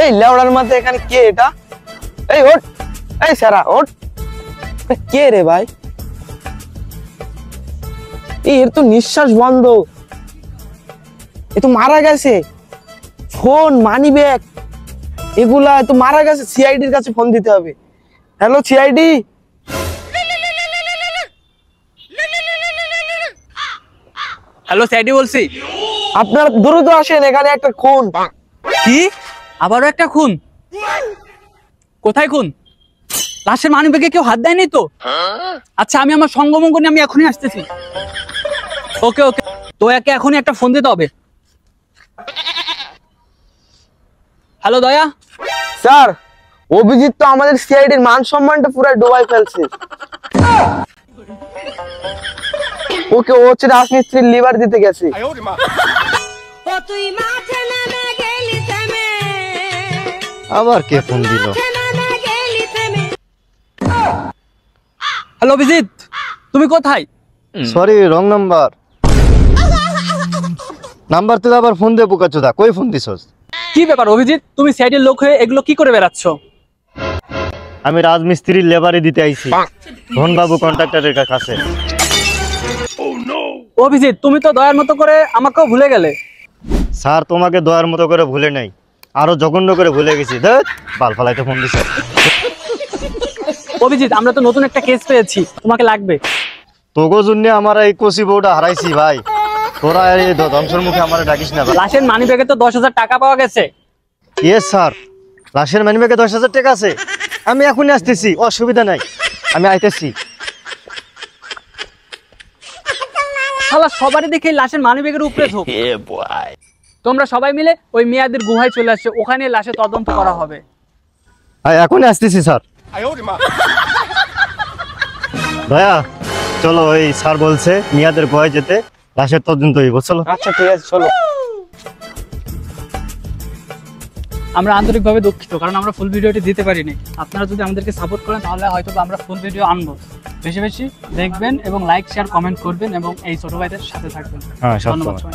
এই লেওড়ার মধ্যে এখানে কে এটা? এই ওঠ, এই সারা ওঠ। কে রে ভাই? এর তো নিঃশ্বাস বন্ধ, এ তো মারা গেছে। ফোন, মানি ব্যাগ এগুলা তো মারা গেছে। সিআইডির কাছে ফোন দিতে হবে। Hello CID. হ্যালো সিআইডি বলছি। আপনারা দ্রুত আসেন, এখানে একটা খুন। কি? আবারও একটা খুন? কোথায় খুন? লাশের মানিব্যাগে কেউ হাত দেয়নি তো? আচ্ছা, আমি আমার সঙ্গমঙ্গ নিয়ে আমি এখনই আসতেছি। ওকে ওকে, তো একে এখনই একটা ফোন দিতে হবে। হ্যালো দয়া। স্যার, অভিজিৎ তো আমাদের সিআইডির মান সম্মানটা পুরো ডুবাই ফেলছে। ওকে ও হচ্ছে রাজমিস্ত্রির লিভার দিতে গেছে। আবার কে ফোন দিল? হ্যালো অভিজিৎ, তুমি কোথায়? Sorry, wrong number. নাম্বার তুই আবার ফোন দে বোকাচোদা, কই ফোন দিছস? কি ব্যাপার অভিজিৎ, তুমি সাইডের লোক হয়ে এগুলো কি করে বেড়াচ্ছ? আমি রাজমিস্ত্রির লেবারে দিতে আইছি ধনবাবু কন্ট্রাক্টরের কাছে। অভিজিৎ, তুমি তো দয়ার মতো করে আমাকেও ভুলে গেলে। স্যার, তোমাকে দয়ার মতো করে ভুলে নাই, আরো জঘন্য করে ভুলে গেছি। দেখ বাল ফালাইতে ফোন দিছে। অভিজিৎ, আমরা তো নতুন একটা কেস পেয়েছি, তোমাকে লাগবে। তোগো জন্য আমার এই কচি বউটা হারাইছি ভাই। তোরা এই ধ্বংসের মুখে আমার ডাকিস না। লাশের মানিব্যাগে তো 10,000 টাকা পাওয়া গেছে। ইয়েস স্যার, লাশের মানিব্যাগে 10,000 টাকা আছে। আমি এখনই আসতেছি, অসুবিধা নাই, আমি আইতেছি। শালা সবারই দেখে লাশের মানিব্যাগের উপরে ঝোঁক। তোমরা সবাই মিলে ওই মেয়াদের গুহায় চলে আসছে, ওখানে লাশের তদন্ত করা হবে। এখনই আসতেছি স্যার। দয়া চলো, ওই স্যার বলছে মিয়াদের গুহায় যেতে, লাশের তদন্ত হইব। চলো। আচ্ছা ঠিক আছে, চলো। আমরা আন্তরিকভাবে দুঃখিত, কারণ আমরা ফুল ভিডিওটি দিতে পারিনি। আপনারা যদি আমাদেরকে সাপোর্ট করেন তাহলে হয়তো আমরা ফুল ভিডিও আনবো। বেশি বেশি দেখবেন এবং লাইক শেয়ার কমেন্ট করবেন এবং এই ছোট ভাইদের সাথে থাকবেন। হ্যাঁ, ধন্যবাদ সবাই।